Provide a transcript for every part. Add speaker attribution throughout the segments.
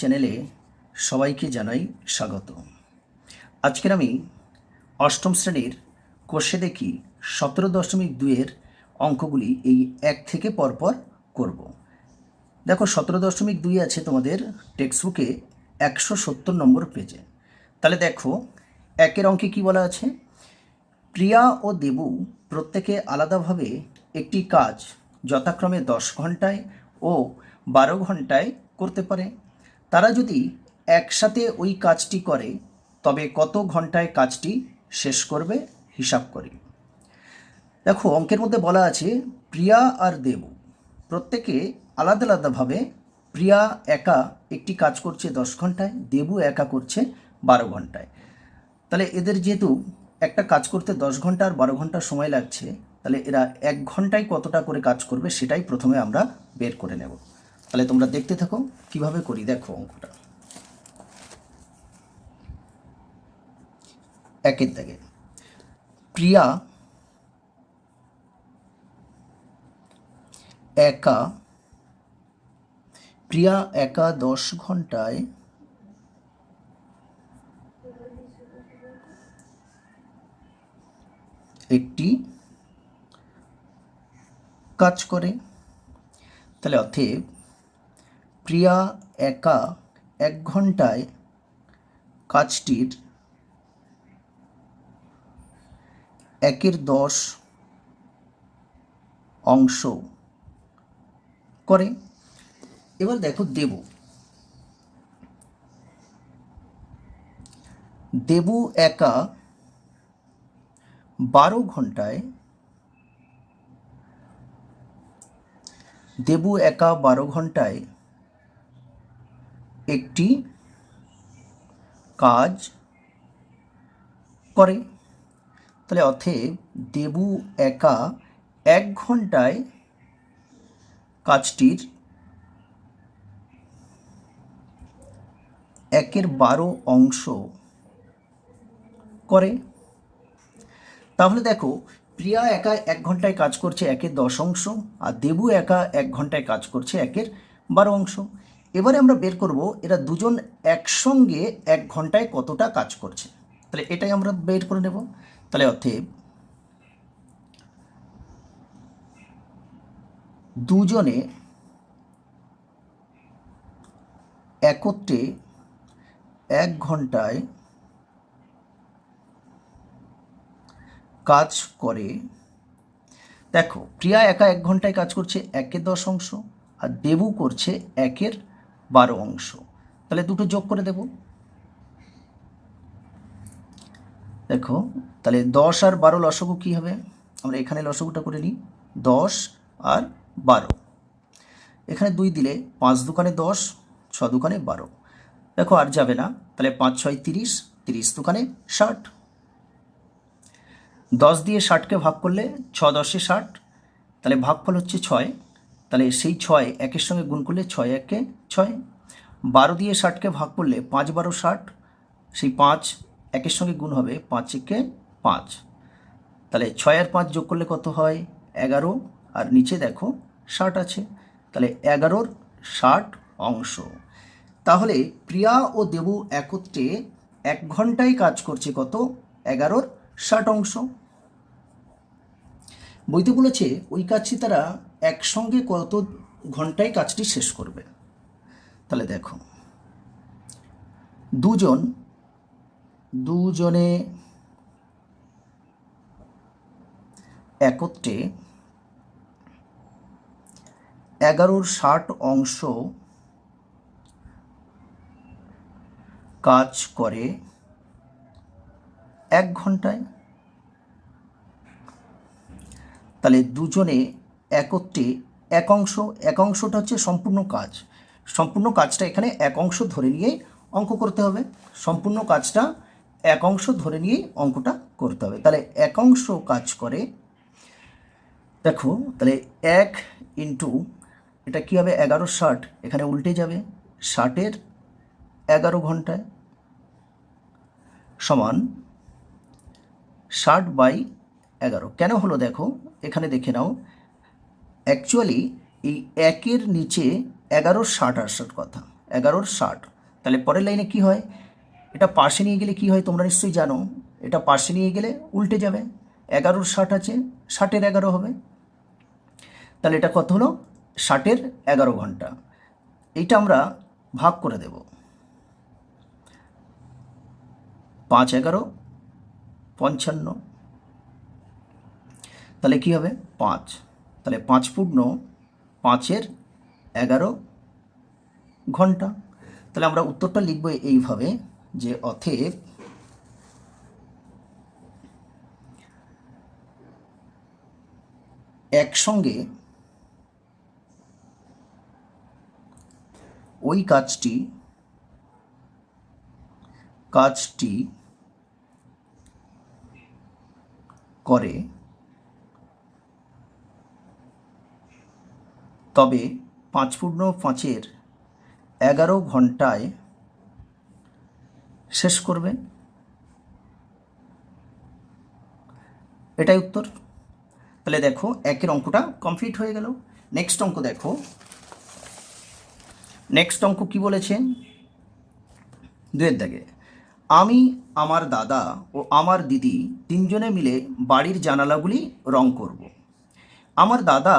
Speaker 1: চ্যানেলে সবাইকে জানাই স্বাগত। আজকের আমি অষ্টম শ্রেণীর কোষে দেখি 17.2-এর অঙ্কগুলি এই এক থেকে পরপর করব। দেখো 17.2 আছে তোমাদের টেক্সটবুকে 170 নম্বর পেজে। তাহলে দেখো একের অঙ্কে কি বলা আছে, প্রিয়া ও দেবু প্রত্যেকে আলাদাভাবে একটি কাজ যথাক্রমে 10 ঘন্টায় ও 12 ঘন্টায় করতে পারে। তারা যদি একসাথে ওই কাজটি করে তবে কত ঘন্টায় কাজটি শেষ করবে হিসাব করি। দেখো অঙ্কের মধ্যে বলা আছে প্রিয়া আর দেবু প্রত্যেকে আলাদা আলাদাভাবে, প্রিয়া একা একটি কাজ করছে 10 ঘন্টায়, দেবু একা করছে 12 ঘন্টায়। তাহলে এদের যেহেতু একটা কাজ করতে 10 ঘন্টা আর 12 ঘন্টা সময় লাগছে, তাহলে এরা 1 ঘন্টায় কতটা করে কাজ করবে সেটাই প্রথমে আমরা বের করে নেব। তাহলে তোমরা দেখতে থাকো কিভাবে করি। দেখো অঙ্কটা একের দাগে, প্রিয়া একা 10 ঘন্টায় একটি কাজ করে। তাহলে অতএব প্রিয়া একা 1 ঘন্টায় কাজটির 1/10 অংশ করে। এবার দেখো দেবু একা 12 ঘন্টায় একটি কাজ করে। তাহলে অতএব দেবু একা 1 ঘন্টায় কাজটির 1/12 অংশ করে। তাহলে দেখো প্রিয়া একা 1 ঘন্টায় কাজ করছে 1/10 অংশ, আর দেবু একা 1 ঘন্টায় কাজ করছে 1/12 অংশ। এবারে আমরা বের করব এরা দুজন একসঙ্গে 1 ঘন্টায় কতটা কাজ করছে। তাহলে এটাই আমরা বের করে নেব। তাহলে অতএব দুজনে একত্রে 1 ঘন্টায় কাজ করে। দেখো প্রিয়া একা 1 ঘন্টায় কাজ করছে 1/10 অংশ, আর দেবু করছে 1/12 অংশ। তাহলে দুটো যোগ করে দেব। দেখো তাহলে 10 আর 12 লসাগু কী হবে, আমরা এখানে লসাগুটা করে নিই। 10 আর 12, এখানে 2 দিলে 5 দুকানে 10, 6 দুকানে 12। দেখো আর যাবে না, তাহলে 5 6 30, 30 দুকানে 60। 10 দিয়ে 60কে ভাগ করলে 6 10 60, তাহলে ভাগফল হচ্ছে 6। তাহলে সেই 6 একের সঙ্গে গুণ করলে 6 1 6। 12 দিয়ে 60কে ভাগ করলে 5 12 60, সেই 5 একের সঙ্গে গুণ হবে 5 1 5। তাহলে 6 আর 5 যোগ করলে কত হয় 11, আর নিচে দেখো 60 আছে। তাহলে 11/60 অংশ। তাহলে প্রিয়া ও দেবু একত্রে 1 ঘন্টায় কাজ করছে কত 11/60 অংশ। বইতে বলেছে ওই কাজটি তারা একসঙ্গে কত ঘন্টায় কাজটি শেষ করবে। তাহলে দেখো দুজনে একত্রে 11/60 অংশ কাজ করে 1 ঘন্টায়। তাহলে দুজনে একত্রে এক অংশটা হচ্ছে সম্পূর্ণ কাজটা এখানে 1 অংশ ধরে নিয়েই অঙ্ক করতে হবে। সম্পূর্ণ কাজটা 1 অংশ ধরে নিয়েই অঙ্কটা করতে হবে। তাহলে 1 অংশ কাজ করে, দেখো তাহলে 1 ইন্টু এটা কী হবে 11/60, এখানে উল্টে যাবে 60 11 ঘন্টায় সমান 60/11। কেন হলো দেখো এখানে দেখে নাও, অ্যাকচুয়ালি এই 1-এর নিচে 11 60 আসার কথা, 11 60। তাহলে পরের লাইনে কি হয়, এটা পাশে নিয়ে গেলে কি হয় তোমরা নিশ্চয়ই জানো, এটা পাশে নিয়ে গেলে উল্টে যাবে, 11 60 আছে, 60 11 হবে। তাহলে এটা কত হলো, 60 11 ঘন্টা। এইটা আমরা ভাগ করে দেব, 5 11 55। তাহলে কি হবে 5, তাহলে 5 পূর্ণ 5-এর 11 ঘন্টা। তাহলে আমরা উত্তরটা লিখব এইভাবে যে অতএব একসঙ্গে ওই কাজটি করে, তবে 5 পূর্ণ 5-এর 11 ঘন্টায় শেষ করবে। এটাই উত্তর। তাহলে দেখো একের অঙ্কটা কমপ্লিট হয়ে গেল। নেক্সট অঙ্ক দেখো, নেক্সট অঙ্ক কি বলেছে, 2-এর দাগে, আমি, আমার দাদা ও আমার দিদি তিনজনে মিলে বাড়ির জানালাগুলি রং করব। আমার দাদা,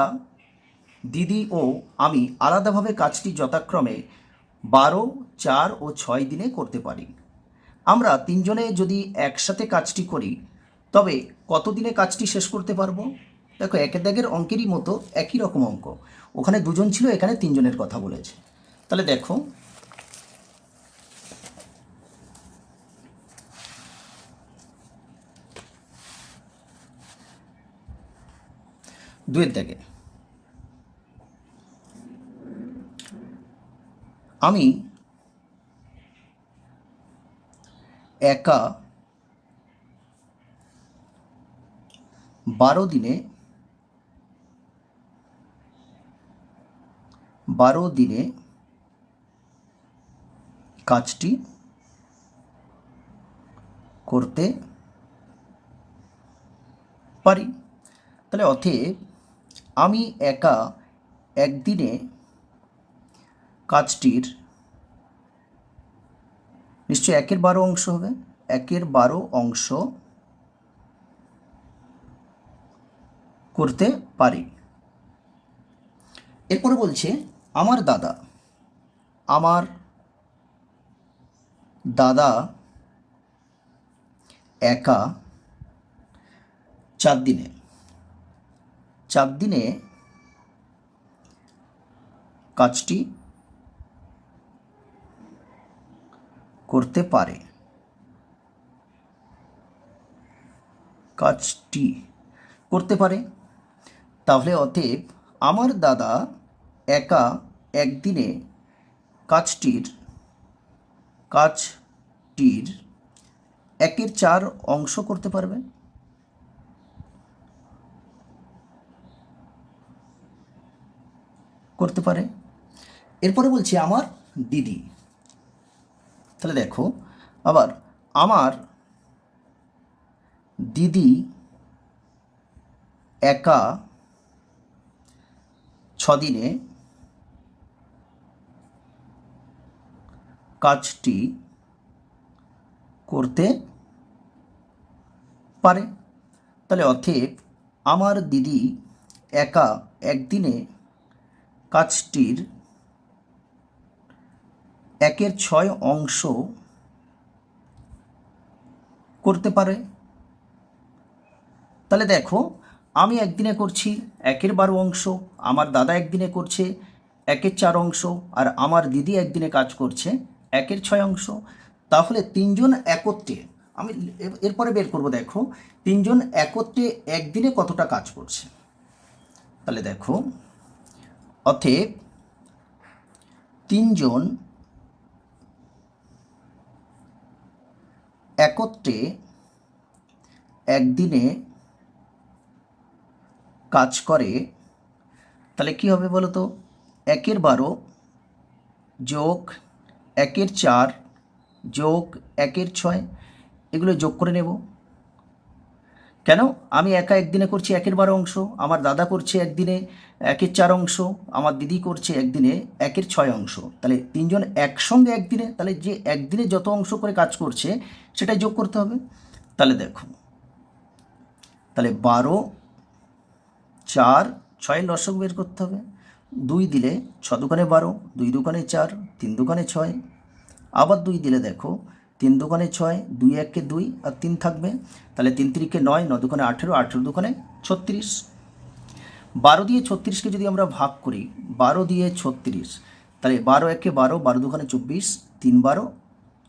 Speaker 1: দিদি ও আমি আলাদাভাবে কাজটি যথাক্রমে 12, 4 ও 6 দিনে করতে পারি। আমরা তিনজনে যদি একসাথে কাজটি করি তবে কত দিনে কাজটি শেষ করতে পারবো। দেখো একের দাগের অঙ্কেরই মতো একই রকম অঙ্ক, ওখানে দুজন ছিল, এখানে তিনজনের কথা বলেছে। তাহলে দেখো দুয়ের দাগে, আমি একা 12 দিনে কাজটি করতে পারি। তাহলে অতএব আমি একা একদিনে কাজটির, নিশ্চয়ই 1-এর 12 অংশ হবে, 1-এর 12 অংশ করতে পারি। এরপরে বলছে আমার দাদা একা 4 দিনে কাজটি করতে পারে। তাহলে অতএব আমার দাদা একা একদিনে কাজটির 1-এর 4 অংশ করতে পারবে। এরপরে বলছি আমার দিদি। তাহলে দেখো আবার আমার দিদি একা 6 দিনে কাজটি করতে পারে। তাহলে অতএব আমার দিদি একা একদিনে কাজটির 1-এর 6 অংশ করতে পারে। তাহলে দেখো আমি একদিনে করছি 1-এর 12 অংশ, আমার দাদা একদিনে করছে 1-এর 4 অংশ, আর আমার দিদি একদিনে কাজ করছে 1-এর 6 অংশ। তাহলে তিনজন একত্রে, আমি এরপরে বের করব, দেখো তিনজন একত্রে একদিনে কতটা কাজ করছে। তাহলে দেখো অতএব তিনজন একত্রে একদিনে কাজ করে, তাহলে কি হবে বলো তো, 1-এর 12 যোগ 1-এর 4 যোগ 1-এর 6, এগুলো যোগ করে নেব। কেন? আমি একা একদিনে করছি 1/12 অংশ, আমার দাদা করছে একদিনে 1/4 অংশ, আমার দিদি করছে একদিনে 1/6 অংশ। তাহলে তিনজন একসঙ্গে একদিনে, তাহলে যে একদিনে যত অংশ করে কাজ করছে সেটাই যোগ করতে হবে। তাহলে দেখো, তাহলে 12, 4, 6 লসক বের করতে হবে। 2 দিলে 6 দুগুণে 12, 2 দুগুণে 4, 3 দুগুণে 6, আবার 2 দিলে দেখো 3 দুগুণে 6, 2 1 2 আর 3 থাকবে। তাহলে 3 3 9, 9 দুগুণে 18, 18 দুগুণে 36। 12 দিয়ে 36কে যদি আমরা ভাগ করি, 12 দিয়ে 36, তাহলে 12 1 12, 12 দুগুণে 24, 3 12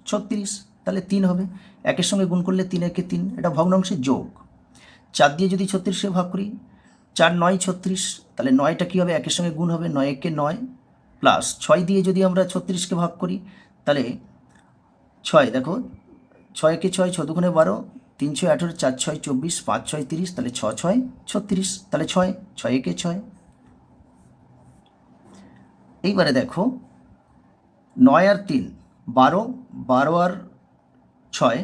Speaker 1: 36, তাহলে 3 হবে। একের সঙ্গে গুণ করলে 3 1 3, এটা ভগ্নাংশের যোগ। 4 দিয়ে যদি 36কে ভাগ করি, 4 9 36, তাহলে 9টা কী হবে? একের সঙ্গে গুণ হবে, 9 1 9, প্লাস 6 দিয়ে যদি আমরা 36কে ভাগ করি, তাহলে 6, দেখো 6 একে 6, 6 দুগুণে 12, 3 6 18, 4 6 24, 5 6 30, তাহলে 6 6 36, তাহলে 6, 6 একে 6। এইবারে দেখো 9 আর 3 12, 12 আর 6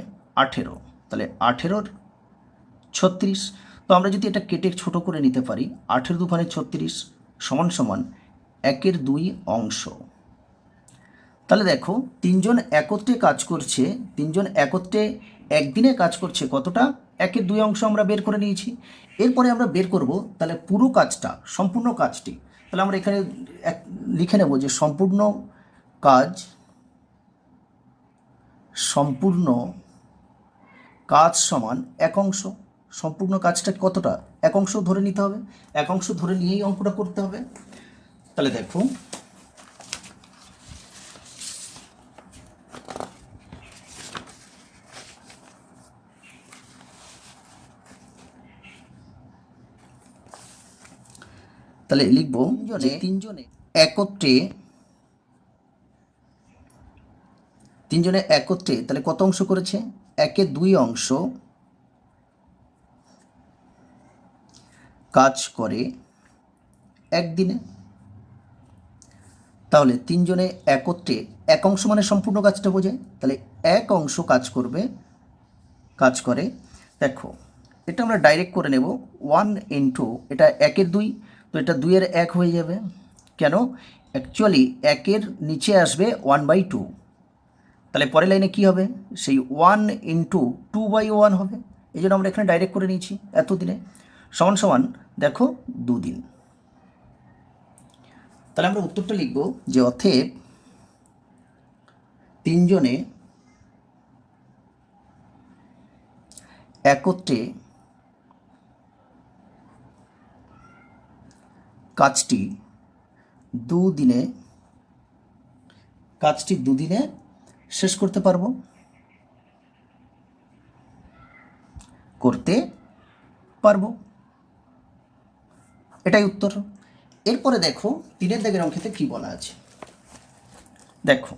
Speaker 1: 18, তাহলে 18 36। তো আমরা যদি এটা কেটে ছোট করে নিতে পারি, 18 দুগুণে 36 সমান সমান 1/2 অংশ। তাহলে দেখো তিনজন একত্রে কাজ করছে, তিনজন একত্রে একদিনে কাজ করছে কতটা? 1/2 অংশ আমরা বের করে নিয়েছি। এরপরে আমরা বের করব তাহলে পুরো কাজটা, সম্পূর্ণ কাজটি। তাহলে আমরা এখানে লিখে নেব যে সম্পূর্ণ কাজ, সম্পূর্ণ কাজ সমান 1 অংশ। সম্পূর্ণ কাজটা কতটা? 1 অংশ ধরে নিতে হবে, 1 অংশ ধরে নিয়েই অঙ্কটা করতে হবে। তাহলে দেখো তাহলে লিখব যে তিনজনে একত্রে তাহলে কত অংশ করেছে? 1/2 অংশ কাজ করে একদিনে। তাহলে তিনজনে একত্রে 1 অংশ মানে সম্পূর্ণ কাজটা বোঝায়, তাহলে 1 অংশ কাজ করে। দেখো এটা আমরা ডাইরেক্ট করে নেব, 1 ইন্টু এটা 1/2, তো এটা 2 1 হয়ে যাবে। কেন? অ্যাকচুয়ালি 1 নিচে আসবে 1/2, তাহলে পরের লাইনে কী হবে? সেই 1 ইন্টু 2/1 হবে। এই জন্য আমরা এখানে ডাইরেক্ট করে নিয়েছি এতদিনে, সমান সমান দেখো 2 দিন। তাহলে আমরা উত্তরটা লিখব যে অতএব তিনজনে একত্রে কাজটি 2 দিনে শেষ করতে পারবো। এটাই উত্তর। এরপরে দেখো 3 দাগের অঙ্কেতে কী বলা আছে। দেখো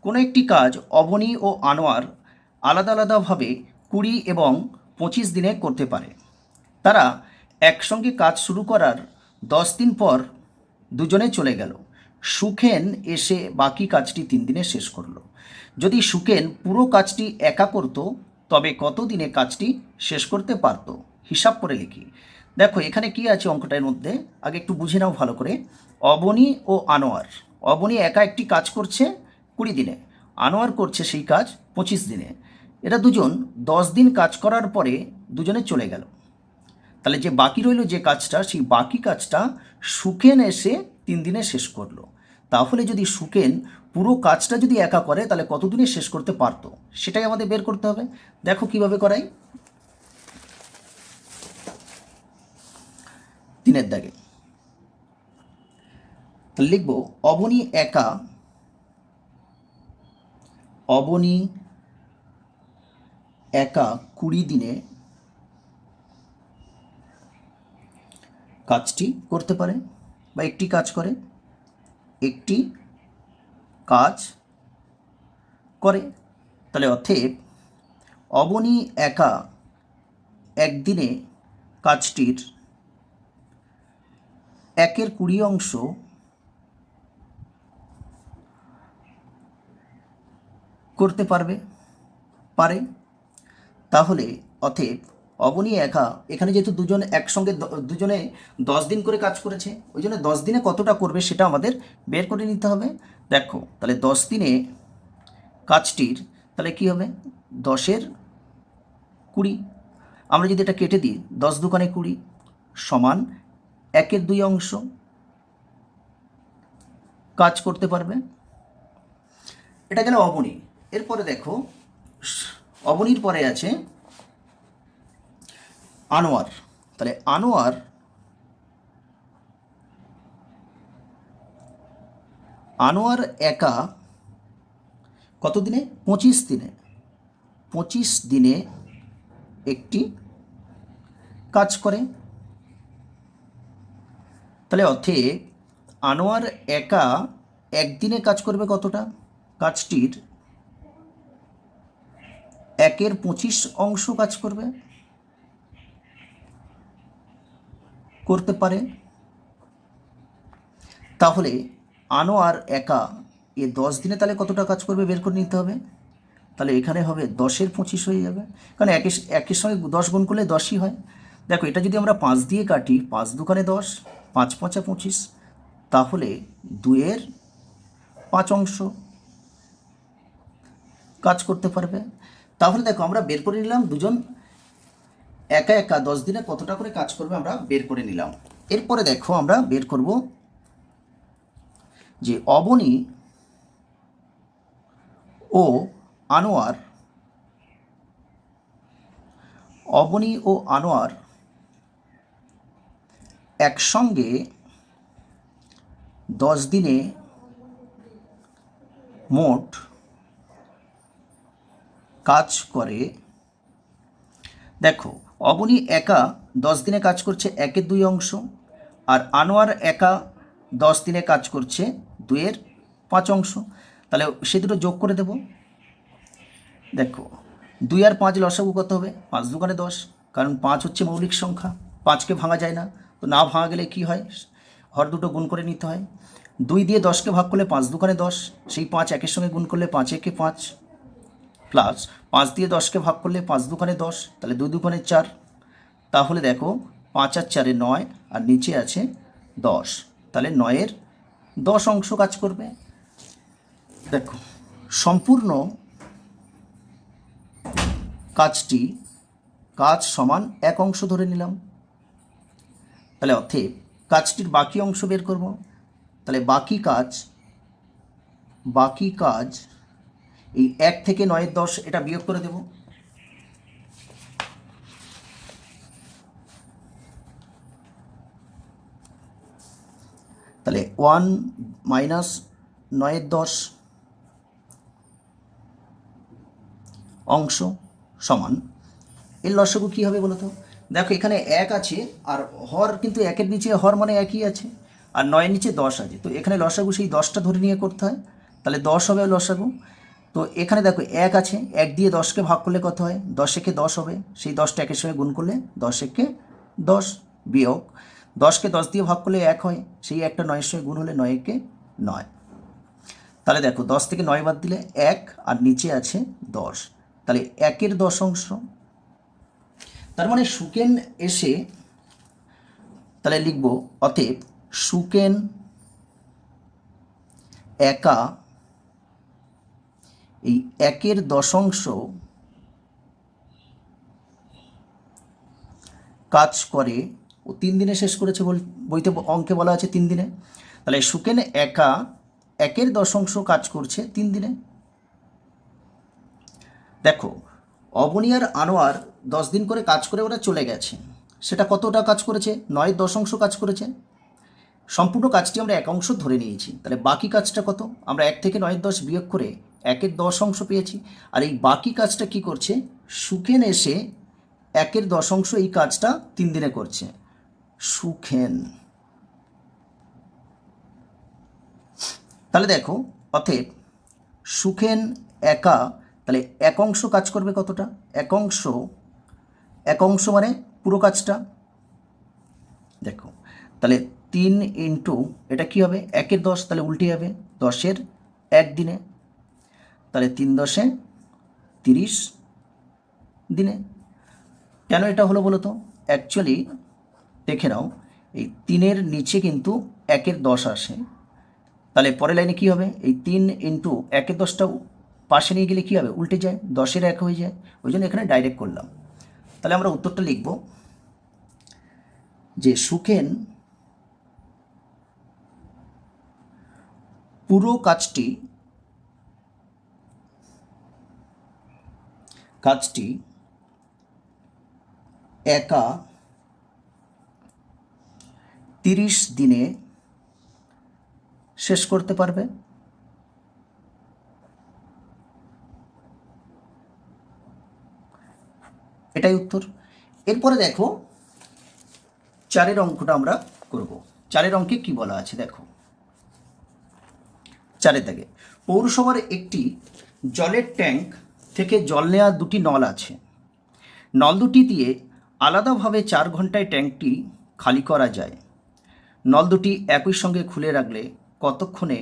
Speaker 1: কোনো একটি কাজ অবনী ও আনোয়ার আলাদা আলাদাভাবে 20 এবং 25 দিনে করতে পারে। তারা একসঙ্গে কাজ শুরু করার 10 দিন পর দুজনে চলে গেল। সুখেন এসে বাকি কাজটি 3 দিনে শেষ করলো। যদি সুখেন পুরো কাজটি একা করত তবে কত দিনে কাজটি শেষ করতে পারত? হিসাব করে লিখি। দেখো এখানে কি আছে অঙ্কটার মধ্যে, আগে একটু বুঝে নাও ভালো করে। অবনী ও আনোয়ার, অবনী একা একটি কাজ করছে 20 দিনে, আনোয়ার করছে সেই কাজ 25 দিনে। এরা দুজন 10 দিন কাজ করার পরে দুজনে চলে গেল। তাহলে যে বাকি রইল যে কাজটা, সেই বাকি কাজটা সুখেন এসে 3 দিনে শেষ করলো। তাহলে যদি সুখেন পুরো কাজটা যদি একা করে তাহলে কত দিনে শেষ করতে পারতো, সেটাই আমাদের বের করতে হবে। দেখো কিভাবে করাই। 3 দাগে তাহলে লিখব অবনী একা 20 দিনে কাজটি করতে পারে, বা একটি কাজ করে। তাহলে অতএব অবনী একা একদিনে কাজটির 1/20 অংশ করতে পারে। তাহলে অতএব অবনী একা, এখানে যেহেতু দুজন একসঙ্গে দুজনে 10 দিন করে কাজ করেছে, ওই জন্য 10 দিনে কতটা করবে সেটা আমাদের বের করে নিতে হবে। দেখো তাহলে 10 দিনে কাজটির তাহলে কী হবে, 10-এর 20। আমরা যদি এটা কেটে দিই, 10 দুগুণে 20 সমান 1-এর 2 অংশ কাজ করতে পারবে। এটা গেল অবনী। এরপরে দেখো অবনীর পরে আছে আনোয়ার। তাহলে আনোয়ার একা কত দিনে, 25 দিনে, 25 দিনে একটি কাজ করে। তাহলে অতএব আনোয়ার একা একদিনে কাজ করবে কতটা, কাজটির 1-এর 25 অংশ কাজ করতে পারে। তাহলে আনোয়ার একা 10 দিনে তাহলে কতটা কাজ করবে বের করে নিতে হবে। তাহলে এখানে হবে 10-এর 25 হয়ে যাবে, কারণ একের সঙ্গে 10 গুণ করলে 10ই হয়। দেখো এটা যদি আমরা 5 দিয়ে কাটি, 5 দুগুণে 10, 5-5 25, তাহলে 2-এর 5 অংশ কাজ করতে পারবে। তাহলে দেখো আমরা বের করে নিলাম দুজন একা একা 10 দিনে কতটা করে কাজ করবে আমরা বের করে নিলাম। এরপরে দেখো আমরা বের করব যে অবনী ও আনোয়ার একসঙ্গে 10 দিনে মোট কাজ করে। দেখো অবনী একা 10 দিনে কাজ করছে 1-এর 2 অংশ, আর আনোয়ার একা 10 দিনে কাজ করছে 2-এর 5 অংশ। তাহলে সে দুটো যোগ করে দেব। দেখো 2 আর 5 লসাগু কত হবে, 5 দুগুণে 10, কারণ 5 হচ্ছে মৌলিক সংখ্যা, 5কে ভাঙা যায় না। তো না ভাঙা গেলে কি হয়, হর দুটো গুণ করে নিতে হয়। 2 দিয়ে 10কে ভাগ করলে 5 দুগুণে 10, সেই 5 একের সঙ্গে গুণ করলে 5-একে 5, প্লাস 5 দিয়ে 10কে ভাগ করলে 5 দুগুণে 10, তাহলে 2 দুগুণে 4। তাহলে দেখো 5 আর 4-এ 9, আর নিচে আছে 10, তাহলে 9-এর 10 অংশ কাজ করবে। দেখো সম্পূর্ণ কাজ সমান 1 অংশ ধরে নিলাম। তাহলে অতএব কাজটির বাকি অংশ বের করব। তাহলে বাকি কাজ এই 1 থেকে 9-এর 10 এটা বিয়োগ করে দেব। তাহলে 1 মাইনাস 9-এর 10 অংশ সমান, এর লসাগু কী হবে বলো তো। দেখো এখানে 1 আছে, আর হর কিন্তু 1-এর নিচে হর মানে একই আছে, আর 9-এর নিচে 10 আছে, তো এখানে লসাগু সেই 10টা ধরে নিয়ে করতে হয়। তাহলে 10 হবে লসাগু। তো এখানে দেখো 1 আছে, 1 দিয়ে 10কে ভাগ করলে কত হয়, 10-একে 10 হবে, সেই 10টা 1-এর সঙ্গে গুণ করলে 10-একে 10 বিয়োগ 10কে 10 দিয়ে ভাগ করলে 1 হয়, সেই একটা 9-এর সঙ্গে গুণ হলে 9-একে 9। তাহলে দেখো 10 থেকে 9 বাদ দিলে 1, আর নিচে আছে 10, তাহলে 1-এর 10 অংশ। তার মানে সুকেন এসে তাহলে লিখব অতএব সুকেন একা এই 1-এর 10 অংশ কাজ করে। ও 3 দিনে শেষ করেছে, বইতে অঙ্কে বলা আছে 3 দিনে। তাহলে সুকেন একা 1-এর 10 অংশ কাজ করছে 3 দিনে। দেখো অবনী আর আনোয়ার 10 দিন করে কাজ করে ওরা চলে গেছে, সেটা কতটা কাজ করেছে, 9-এর 10 অংশ কাজ করেছে। সম্পূর্ণ কাজটি আমরা 1 অংশ ধরে নিয়েছি, তাহলে বাকি কাজটা কত, আমরা 1 থেকে 9-এর 10 বিয়োগ করে 1-এর 10 অংশ পেয়েছি। আর এই বাকি কাজটা কি করছে, সুখেন এসে 1-এর 10 অংশ এই কাজটা 3 দিনে করছে। সুখেন, তাহলে দেখো অতএব সুখেন একা তাহলে 1 অংশ কাজ করবে কতটা, 1 অংশ মানে পুরো কাজটা। দেখো তাহলে 3 ইন্টু এটা কী হবে, 1-এর 10, তাহলে উল্টে যাবে 10-এর 1 দিনে। তাহলে 3×10 দিনে। কেন এটা হলো বলো তো? অ্যাকচুয়ালি দেখে নাও, এই 3-এর নিচে কিন্তু 1-10 আসে, তাহলে পরের লাইনে কী হবে? এই 3 ইন্টু 1-10টা পাশে নিয়ে গেলে কী হবে? উল্টে যায়, 10-এর 1 হয়ে যায়। ওই জন্য এখানে ডাইরেক্ট করলাম। তাহলে আমরা উত্তরটা লিখব যে সুখেন পুরো কাজটি একা 30 দিনে শেষ করতে পারবে। এটাই উত্তর। এরপরে দেখো 4-এর অঙ্কটা আমরা করব। 4-এর অঙ্কে কি বলা আছে দেখো। 4-এর দাগে পৌরসভার একটি জলের ট্যাঙ্ক থেকে জল নেওয়ার 2টি নল আছে। নল দুটি দিয়ে আলাদাভাবে 4 ঘন্টায় ট্যাঙ্কটি খালি করা যায়। নল দুটি একই সঙ্গে খুলে রাখলে কতক্ষণে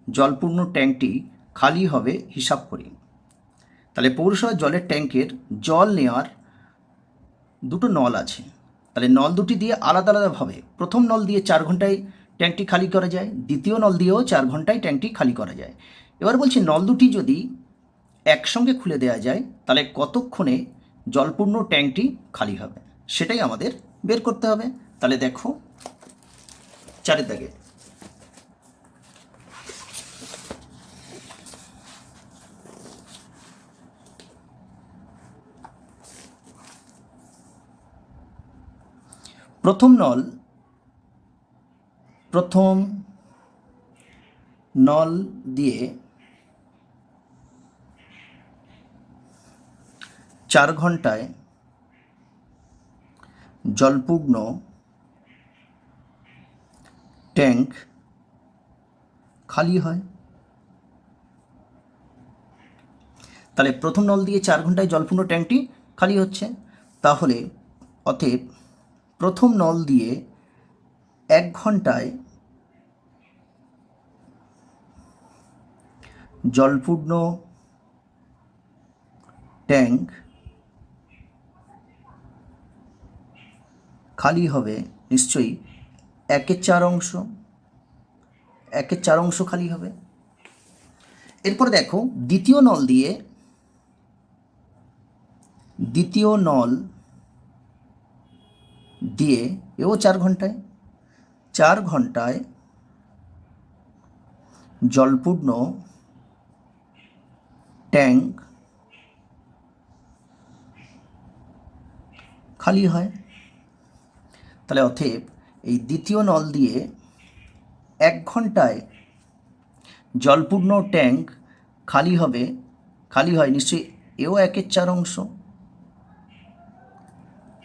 Speaker 1: জলপূর্ণ ট্যাঙ্কটি খালি হবে হিসাব করি। তাহলে পৌরসভার জলের ট্যাঙ্কের জল নেওয়ার 2টো নল আছে। তাহলে নল দুটি দিয়ে আলাদা আলাদাভাবে, প্রথম নল দিয়ে 4 ঘন্টায় ট্যাঙ্কটি খালি করা যায়, দ্বিতীয় নল দিয়েও 4 ঘন্টায় ট্যাঙ্কটি খালি করা যায়। এবার বলছি নল দুটি যদি একসঙ্গে খুলে দেওয়া যায় তাহলে কতক্ষণে জলপূর্ণ ট্যাঙ্কটি খালি হবে, সেটাই আমাদের বের করতে হবে। তাহলে দেখো 4-এর দাগে প্রথম নল দিয়ে 4 ঘন্টায় জলপূর্ণ ট্যাঙ্ক খালি হয়। তাহলে প্রথম নল দিয়ে 4 ঘন্টায় জলপূর্ণ ট্যাঙ্কটি খালি হচ্ছে, তাহলে অতএব প্রথম নল দিয়ে 1 ঘন্টায় জলপূর্ণ ট্যাঙ্ক খালি হবে নিশ্চয়ই 1/4 অংশ, 1/4 অংশ খালি হবে। এরপর দেখো দ্বিতীয় নল দিয়ে এও 4 ঘন্টায় জলপূর্ণ ট্যাঙ্ক খালি হয়। তাহলে অতএব এই দ্বিতীয় নল দিয়ে 1 ঘন্টায় জলপূর্ণ ট্যাঙ্ক খালি হয় নিশ্চয়ই এও 1/4 অংশ,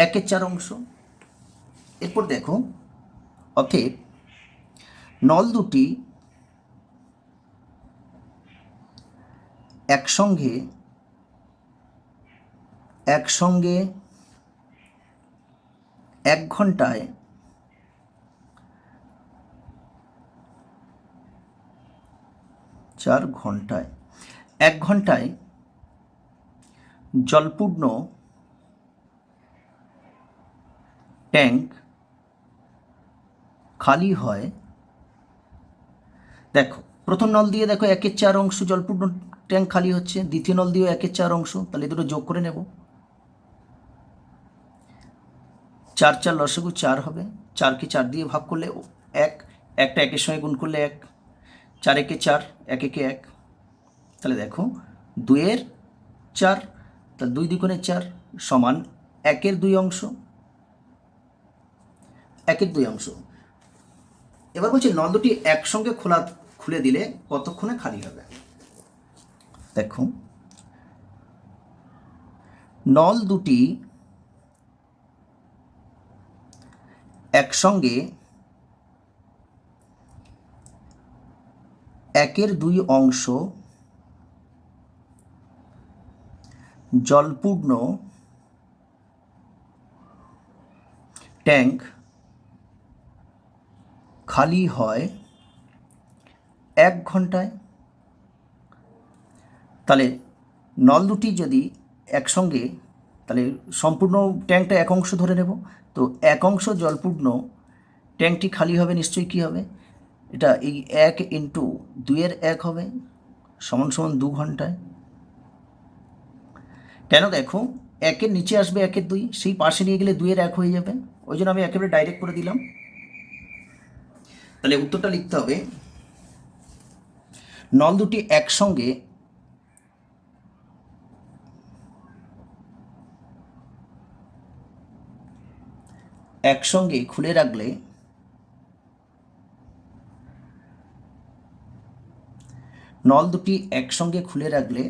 Speaker 1: 1/4 অংশ। এরপর দেখো অতএব নল দুটি একসঙ্গে 1 ঘন্টায় জলপূর্ণ ট্যাঙ্ক খালি হয়। দেখো প্রথম নল দিয়ে দেখো 1/4 অংশ জলপূর্ণ ট্যাঙ্ক খালি হচ্ছে, দ্বিতীয় নল দিয়েও 1/4 অংশ, তাহলে দুটো যোগ করে নেব। 4 লসাগু 4 হবে, 4কে 4 দিয়ে ভাগ করলে 1, একটা 1-এর সঙ্গে গুণ করলে 1, 4 × 4, 1 × 1, তাহলে দেখো 2-এর 4, তাহলে 2 × 4 সমান 1-এর 2 অংশ, 1-এর 2 অংশ। এবার বলছি নল দুটি একসঙ্গে খুলে দিলে কতক্ষণে খালি হবে। দেখো নল দুটি একসঙ্গে 1-এর 2 অংশ জলপূর্ণ ট্যাঙ্ক খালি হয় 1 ঘন্টায়। তাহলে নল দুটি যদি একসঙ্গে, তাহলে সম্পূর্ণ ট্যাঙ্কটা এক অংশ ধরে নেব, তো এক অংশ জলপূর্ণ ট্যাঙ্কটি খালি হবে নিশ্চয়ই কী হবে, এটা এই 1 × 2 হবে সমান সমান 2 ঘন্টায়। কেন দেখো, 1-এর নিচে আসবে 1-এর 2, সেই পাশে নিয়ে গেলে 2-এর 1 হয়ে যাবে, ওই জন্য আমি একেবারে ডাইরেক্ট করে দিলাম। তাহলে উত্তরটা লিখতে হবে, নল দুটি একসঙ্গে খুলে রাখলে নল দুটি একসঙ্গে খুলে রাখলে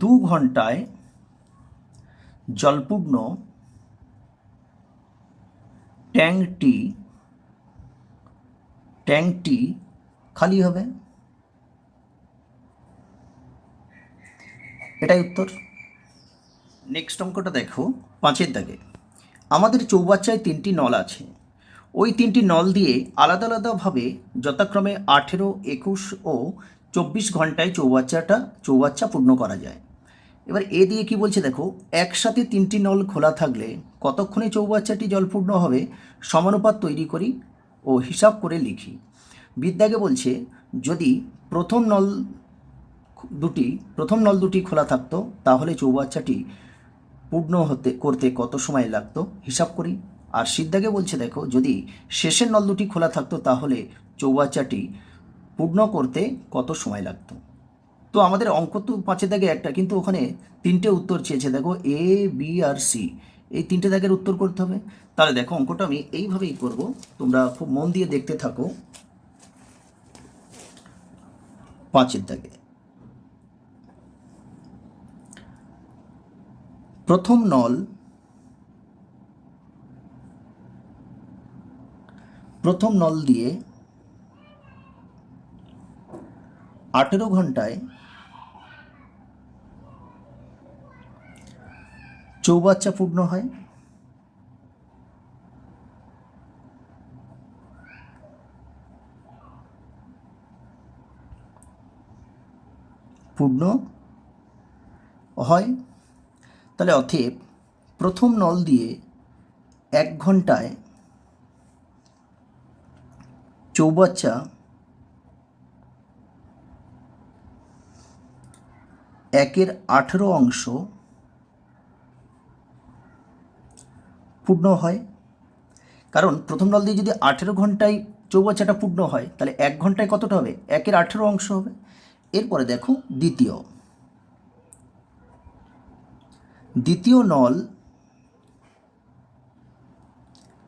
Speaker 1: 2 ঘন্টায় জলপূর্ণ ট্যাঙ্কটি খালি হবে। এটাই উত্তর। নেক্সট অঙ্কটা দেখো 5-এর দাগে। আমাদের চৌবাচ্চায় 3টি নল আছে, ওই 3টি নল দিয়ে আলাদা আলাদাভাবে যথাক্রমে 18, 21 ও 24 ঘন্টায় চৌবাচ্চা পূর্ণ করা যায়। এবার এ দিয়ে কি বলছে দেখো, একসাথে 3টি নল খোলা থাকলে কতক্ষণে চৌবাচ্চাটি জলপূর্ণ হবে সমানুপাত তৈরি করি ও হিসাব করে লিখি। বিদ্যাকে বলছে, যদি প্রথম নল দুটি খোলা থাকতো তাহলে চৌবাচ্চাটি পূর্ণ করতে কত সময় লাগতো হিসাব করি। আর সিদ্ধাকে বলছে দেখো, যদি শেষের নল দুটি খোলা থাকতো তাহলে চৌবাচ্চাটি পূর্ণ করতে কত সময় লাগতো। তো আমাদের অঙ্ক তো 5-এর দাগে একটা, কিন্তু ওখানে 3টে উত্তর চেয়েছে দেখো, A, B আর C, এই 3টে দাগের উত্তর করতে হবে। তাহলে দেখো অঙ্কটা আমি এইভাবেই করব, তোমরা খুব মন দিয়ে দেখতে থাকো। 5-এর দাগে প্রথম নল দিয়ে 18 ঘন্টায় চৌবাচ্চা পূর্ণ হয়। তাহলে অতএব প্রথম নল দিয়ে 1 ঘন্টায় চৌবাচ্চা 1/18 অংশ পূর্ণ হয়। কারণ প্রথম নল দিয়ে যদি 18 ঘন্টায় চৌবাচ্চাটা পূর্ণ হয়, তাহলে 1 ঘন্টায় কতটা হবে, 1/18 অংশ হবে। এরপরে দেখো দ্বিতীয় নল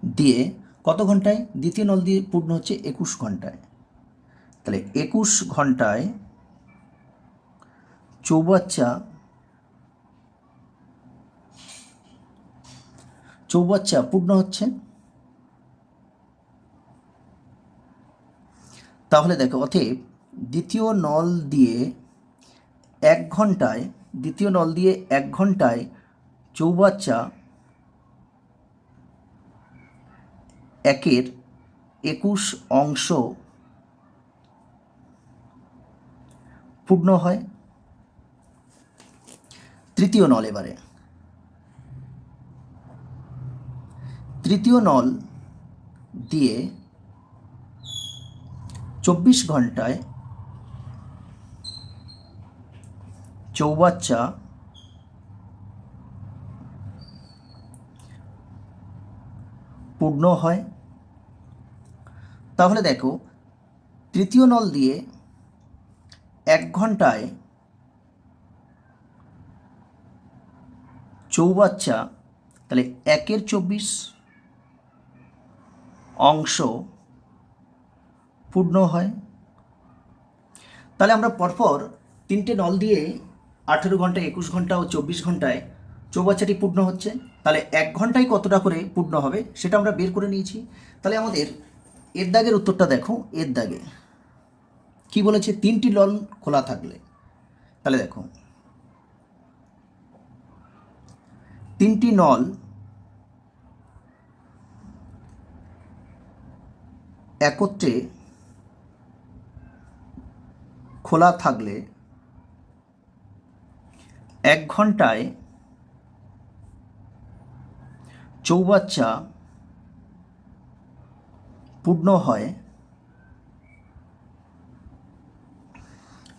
Speaker 1: দিয়ে কত ঘন্টায়, দ্বিতীয় নল দিয়ে পূর্ণ হচ্ছে 21 ঘন্টায়। তাহলে 21 ঘন্টায় চৌবাচ্চা পূর্ণ হচ্ছে। তাহলে দেখো, অতএব দ্বিতীয় নল দিয়ে 1 ঘন্টায় চৌবাচ্চা 1/21 অংশ পূর্ণ হয়। তৃতীয় নল দিয়ে 24 ঘন্টায় চৌবাচ্চা পূর্ণ হয়। তাহলে দেখো, তৃতীয় নল দিয়ে 1 ঘন্টায় চৌবাচ্চা, তাহলে 1/24 অংশ পূর্ণ হয়। তাহলে আমরা পরপর 3টে নল দিয়ে 18 ঘন্টা, 21 ঘন্টা ও 24 ঘন্টায় চৌবাচ্চাটি পূর্ণ হচ্ছে। তাহলে 1 ঘন্টায় কতটা করে পূর্ণ হবে সেটা আমরা বের করে নিয়েছি। তাহলে আমাদের এর দাগের উত্তরটা দেখো, এর দাগে কি বলেছে, 3টি নল খোলা থাকলে। তাহলে দেখো, 3টি নল একত্রে খোলা থাকলে 1 ঘন্টায় চৌবাচ্চা পূর্ণ হয়,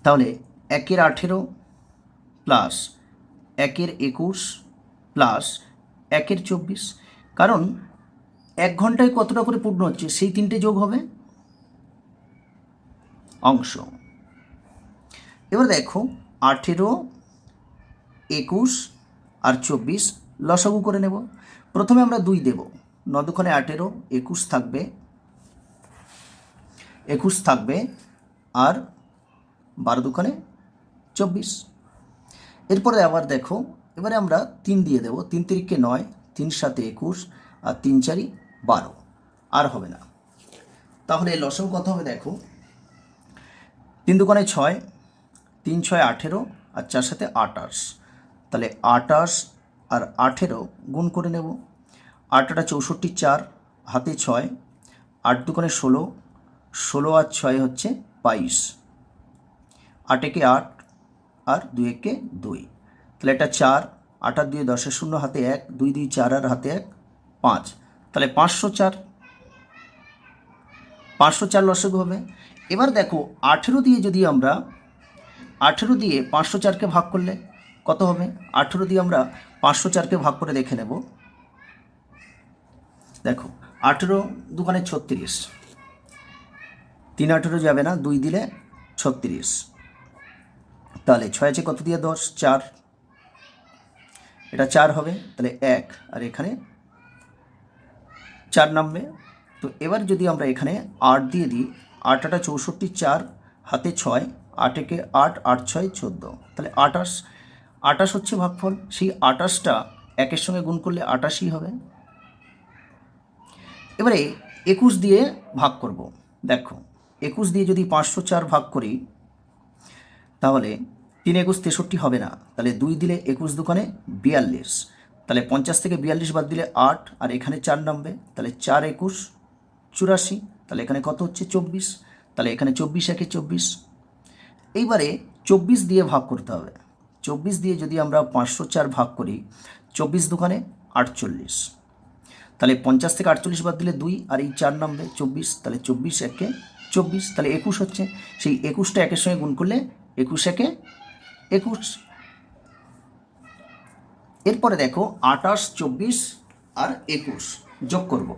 Speaker 1: তাহলে 1 এর 18 প্লাস 1 এর 21 প্লাস 1 এর 24, কারণ 1 ঘন্টায় কতটা করে পূর্ণ হচ্ছে সেই 3টে যোগ হবে অংশ। এবার দেখো 18, 21 আর 24 লসাগু করে নেব। প্রথমে আমরা 2 দেব, 9 দুখানে 18, 21 থাকবে, 21 থাকবে, আর 12 দুখানে 24। এরপরে আবার দেখো, এবারে আমরা 3 দিয়ে দেব, 3 তিরিকে 9, 3 7 21 আর 3 4 12, আর হবে না। তাহলে লসাগু কত হবে দেখো, 3 দুগুণে 6, 3 6 18 আর 4 7 28, তাহলে 28 আর 18 গুণ করে নেব। 8 8 64, 4 হাতে 6, 8 দুগুণে 16, 16 আর 6 হচ্ছে 22, 8 একে 8 আর 2 একে 2, তাহলে এটা 4, 8 আর 2 10, 0 হাতে 1, 2 2 4 আর হাতে 1 5, তাহলে 504, 504 লসাগু হবে। এবার দেখো 18 দিয়ে যদি আমরা 18 দিয়ে 504কে ভাগ করলে কত হবে, 18 দিয়ে আমরা 504কে ভাগ করে দেখে নেব। দেখো 18 দুগুণে 36, 3 18 যাবে না, 2 দিলে 36, তাহলে 6 আছে কত দিয়ে 10, 4, এটা 4 হবে, তাহলে 1 আর এখানে 4 নামবে। তো এবার যদি আমরা এখানে 8 দিয়ে দিই, 8 8 64, 4 হাতে 6, 8 একে 8, 8 6 14, তাহলে 28, 28 হচ্ছে ভাগফল। সেই 28টা 1-এর সঙ্গে গুণ করলে 88ই হবে। এবারে 21 দিয়ে ভাগ করব। দেখো 21 দিয়ে যদি 504 ভাগ করি, তাহলে 3 21 63 হবে না, তাহলে 2 দিলে 21 দুগুণে 42, তাহলে 50 থেকে 42 বাদ দিলে 8 আর এখানে 4 নামবে, তাহলে 4 21 84, তাহলে এখানে কত হচ্ছে 24, তাহলে এখানে 24 একে 24। এইবারে 24 দিয়ে ভাগ করতে হবে। 24 দিয়ে যদি আমরা 504 ভাগ করি, 24 দুগুণে 48, তাহলে 50 থেকে 48 বাদ দিলে 2 আর এই 4 নামবে 24, তাহলে 24 একে 24, তাহলে 21 হচ্ছে। সেই 21টা 1-এর সঙ্গে গুণ করলে 21 একে 21। এরপরে দেখো 28, 24 আর 21 যোগ করব।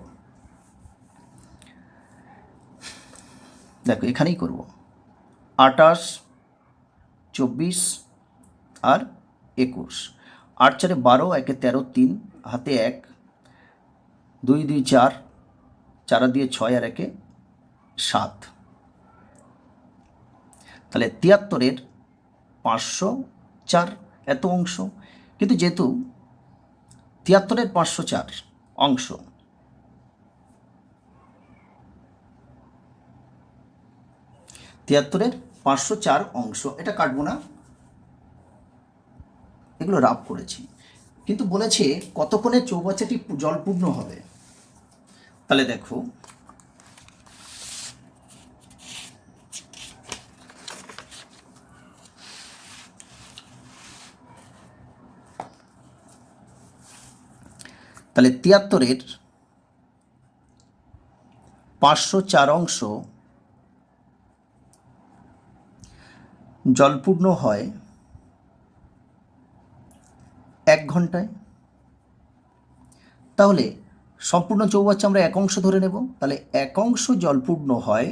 Speaker 1: দেখো এখানেই করব, 28, 24 আর 21, 8 4 12, 1 13, 3 হাতে 1, 2 2 4, 4 দিয়ে 6 আর 1 7, তাহলে 73-এর 504 এত অংশ। কিন্তু যেহেতু 73-এর 504 অংশ, তিয়াত্তরের 504 অংশ, এটা কাটবো না, এগুলো রাফ করেছি, কিন্তু বলেছে কতক্ষণে চৌবাচ্চাটি জলপূর্ণ হবে। তাহলে দেখো তাহলে 73-এর 504 অংশ জলপূর্ণ হয় 1 ঘন্টায়। তাহলে সম্পূর্ণ চৌবাচ্চা আমরা 1 অংশ ধরে নেব, তাহলে 1 অংশ জলপূর্ণ হয়,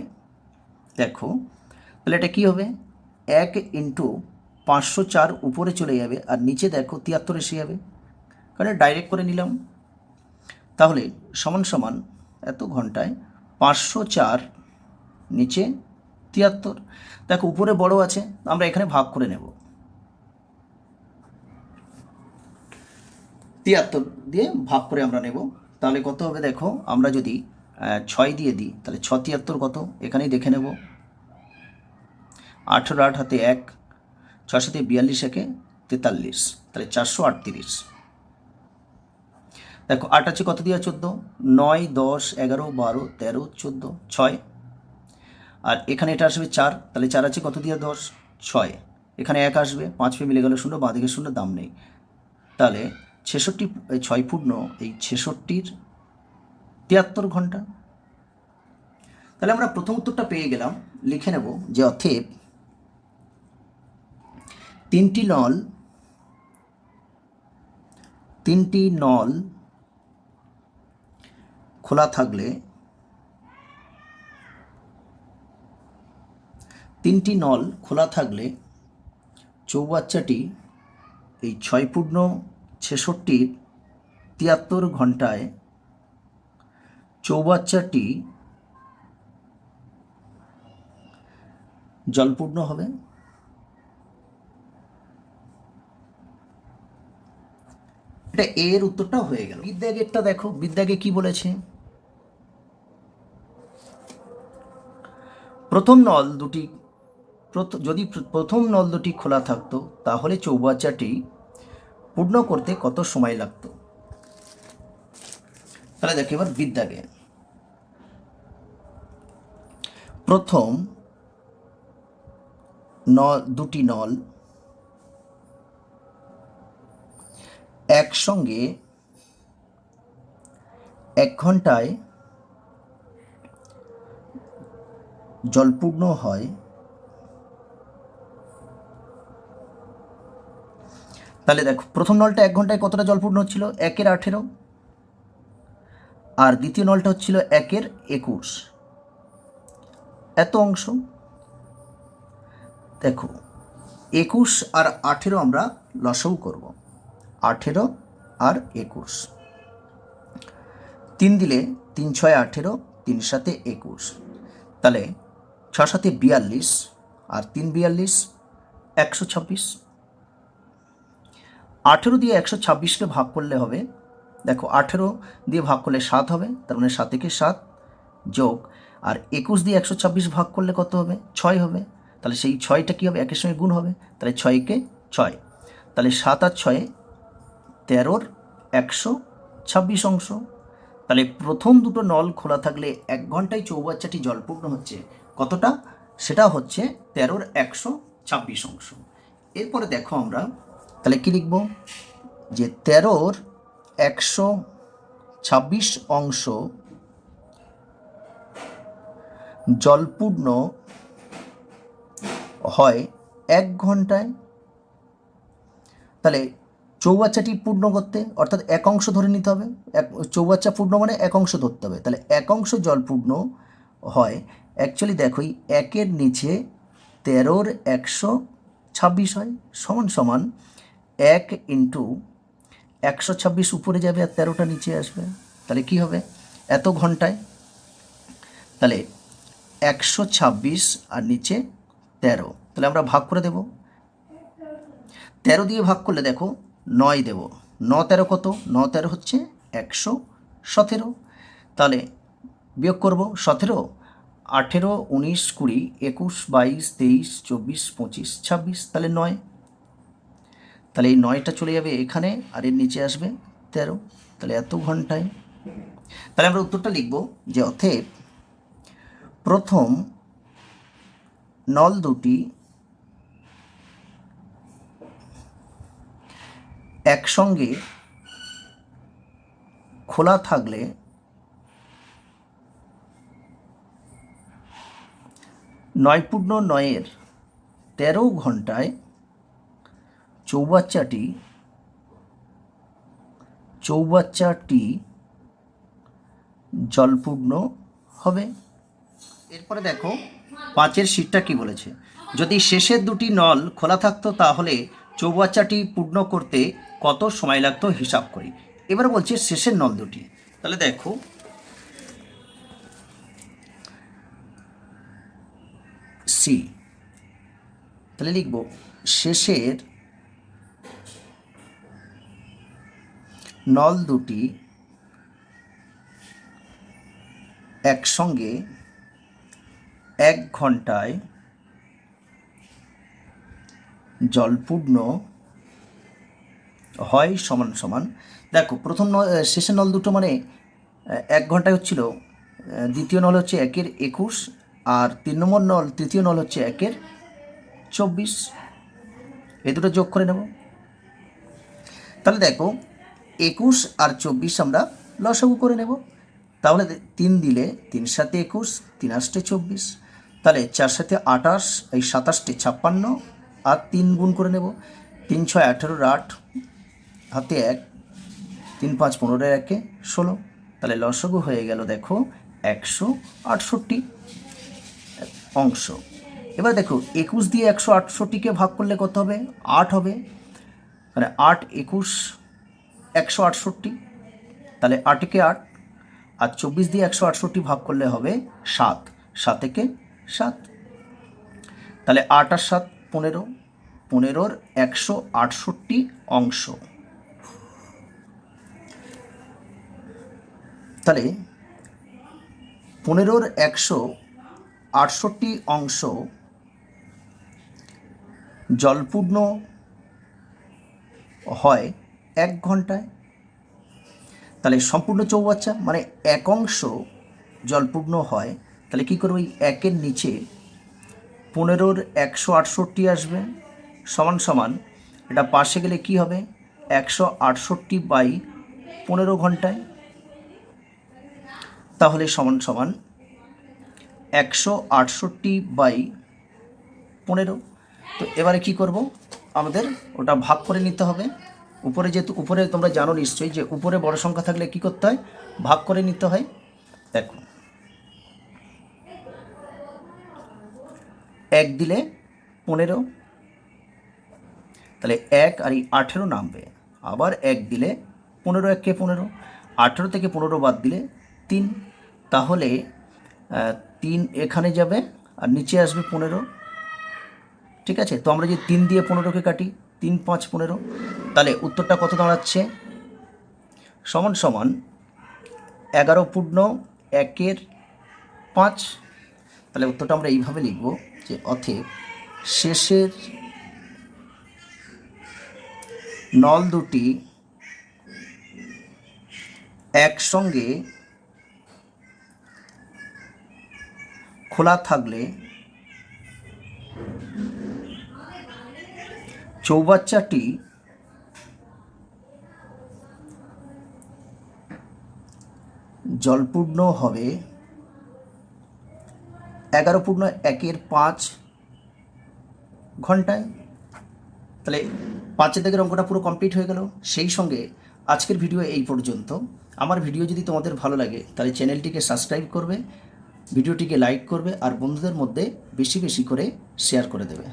Speaker 1: দেখো তাহলে এটা কী হবে, 1 ইন্টু 504 উপরে চলে যাবে আর নিচে দেখো 73 এসে যাবে, কারণ ডাইরেক্ট করে নিলাম। তাহলে সমান সমান এত ঘন্টায় 504 নিচে 73, দেখো উপরে বড় আছে, আমরা এখানে ভাগ করে নেব, 73 দিয়ে ভাগ করে আমরা নেব। তাহলে কত হবে দেখো, আমরা যদি 6 দিয়ে দিই, তাহলে 6 73 কত, এখানেই দেখে নেব, 18 8 হাতে 1, 6 7 42 একে 43, তাহলে 438। দেখো 8 আছে কত দিয়ে 14, 9 10 11 12 13 14 6, আর এখানে এটা আসবে 4, তাহলে 4 আছে কত দিয়ে 10 6, এখানে 1 আসবে, 5 পে মিলে গেল 0, বাঁ দিকে 0, দাম নেই। তাহলে 66 6 পূর্ণ এই 66-র 73 ঘন্টা। তাহলে আমরা প্রথম উত্তরটা পেয়ে গেলাম। লিখে নেব যে অতএব তিনটি নল খোলা থাকলে চৌবাচ্চাটি এই 6 পূর্ণ 66-র 73 ঘন্টায় চৌবাচ্চাটি জলপূর্ণ হবে। এটা এর উত্তরটা হয়ে গেল। বিদ্যাগেরটা দেখো, বিদ্যাগে কি বলেছে, যদি প্রথম নল দুটি খোলা থাকতো তাহলে চৌবাচ্চাটি পূর্ণ করতে কত সময় লাগতো। তাহলে দেখো এবার বিদ্যাগে, প্রথম দুটি নল একসঙ্গে 1 ঘন্টায় জলপূর্ণ হয়। তাহলে দেখো প্রথম নলটা 1 ঘন্টায় কতটা জলপূর্ণ হচ্ছিল, 1-এর 18, আর দ্বিতীয় নলটা হচ্ছিল 1-এর 21, এত অংশ। দেখো 21 আর 18 আমরা লসাগু করব, 18 আর 21, 3 দিলে 3 6 18, 3 7 21, তাহলে 6 7 42 আর 3 42, 126। 18 দিয়ে 126কে ভাগ করলে হবে, দেখো 18 দিয়ে ভাগ করলে 7 হবে, তার মানে 7 একে 7 যোগ, আর 21 দিয়ে 126 ভাগ করলে কত হবে, 6 হবে। তাহলে সেই 6টা কী হবে, একের সঙ্গে গুণ হবে, তাহলে 6-কে 6, তাহলে 7 আর 6 13-র 126 অংশ। তাহলে প্রথম দুটো নল খোলা থাকলে 1 ঘন্টায় চৌবাচ্চাটি জলপূর্ণ হচ্ছে কতটা, সেটা হচ্ছে 13-র 126 অংশ। এরপরে দেখো আমরা তাহলে কি লিখব, যে 13-র 126 অংশ জলপূর্ণ হয় 1 ঘন্টায়। তাহলে চৌবাচ্চাটি পূর্ণ করতে, অর্থাৎ 1 অংশ ধরে নিতে হবে, চৌবাচ্চা পূর্ণ মানে 1 অংশ ধরতে হবে, তাহলে 1 অংশ জলপূর্ণ হয়, অ্যাকচুয়ালি দেখো 1-এর নিচে 13-র 126 হয়, সমান সমান 1 ইন্টু 126 উপরে যাবে আর 13টা নিচে আসবে, তাহলে কি হবে, এত ঘন্টায়। তাহলে 126 আর নিচে 13, তাহলে আমরা ভাগ করে দেব, 13 দিয়ে ভাগ করলে দেখো 9 দেব, 9 13 কত, 9 13 হচ্ছে 117, তাহলে বিয়োগ করব 17, 18 19 20 21 22 23 24 25 26, তাহলে 9, তাহলে এই 9টা চলে যাবে এখানে আর এর নিচে আসবে 13, তাহলে এত ঘন্টায়। তাহলে আমরা উত্তরটা লিখব যে অতএব প্রথম নল দুটি একসঙ্গে খোলা থাকলে 9 পূর্ণ 9-এর 13 ঘন্টায় চৌবাচ্চাটি জলপূর্ণ হবে। এরপরে দেখো 5-এর শীটটা কি বলেছে, যদি শেষের দুটি নল খোলা থাকতো তাহলে চৌবাচ্চাটি পূর্ণ করতে কত সময় লাগতো হিসাব করি। এবার বলছে শেষের নল দুটি, তাহলে দেখো সি, তাহলে লিখব শেষের নল দুটি একসঙ্গে 1 ঘন্টায় জলপূর্ণ হয় সমান সমান, দেখো প্রথম শেষের নল দুটো মানে 1 ঘন্টায় হচ্ছিল, দ্বিতীয় নল হচ্ছে 1-এর 21, আর 3 নম্বর নল তৃতীয় নল হচ্ছে 1-এর 24, এই দুটো যোগ করে নেব। তাহলে দেখো 21 আর 24 আমরা লসাগু করে নেব। তাহলে 3 দিলে 3 সাথে 21, 3 আষ্টে 24, তাহলে 4 সাথে 28, এই 27টে 56 আর 3 গুণ করে নেব। 3 6 18, 8 হাতে 1, 3 5 15, 1 16, তাহলে লসাগু হয়ে গেল দেখো 168 অংশ। এবার দেখো 21 দিয়ে 168কে ভাগ করলে কত হবে? 8 হবে, মানে 8 21 168, তাহলে 8 8, আর 24 দিয়ে 168 ভাগ করলে হবে 7, 7 7, তাহলে 8 আর 7 15, 15-র 168 অংশ। তাহলে 15-র 168 অংশ জলপূর্ণ হয় 1 ঘন্টায়। তাহলে সম্পূর্ণ চৌবাচ্চা মানে 1 অংশ জলপূর্ণ হয়, তাহলে কী করবো? এই 1-এর নিচে 15-র 168 আসবে, সমান সমান এটা পাশে গেলে কি হবে? 168/15 ঘন্টায়, তাহলে সমান সমান 168/15। তো এবারে কি করব? আমাদের ওটা ভাগ করে নিতে হবে। উপরে যেহেতু উপরে তোমরা জানো নিশ্চয়ই যে উপরে বড় সংখ্যা থাকলে কি করতে হয়? ভাগ করে নিতে হয়। দেখো 1 দিলে 15, তাহলে 1 আর এই 18 নামবে। আবার 1 দিলে 15, 1 15, 18 থেকে 15 বাদ দিলে 3, তাহলে 3 এখানে যাবে আর নিচে আসবে 15। ঠিক আছে, তো আমরা যে 3 দিয়ে 15কে কাটি, 3 5 15, তাহলে উত্তরটা কত দাঁড়াচ্ছে? সমান সমান 11/1/5। তাহলে উত্তরটা আমরা এইভাবে লিখব যে অতএব শেষের নল দুটি একসঙ্গে খোলা থাকলে চৌবাচ্চাটি জলপূর্ণ হবে 11/1/5 ঘন্টায়। তাহলে 5 দাগের অঙ্কটা পুরো কমপ্লিট হয়ে গেল। সেই সঙ্গে আজকের ভিডিও এই পর্যন্ত। আমার ভিডিও যদি তোমাদের ভালো লাগে তাহলে চ্যানেলটিকে সাবস্ক্রাইব করবে, ভিডিওটিকে লাইক করবে আর বন্ধুদের মধ্যে বেশি বেশি করে শেয়ার করে দেবে।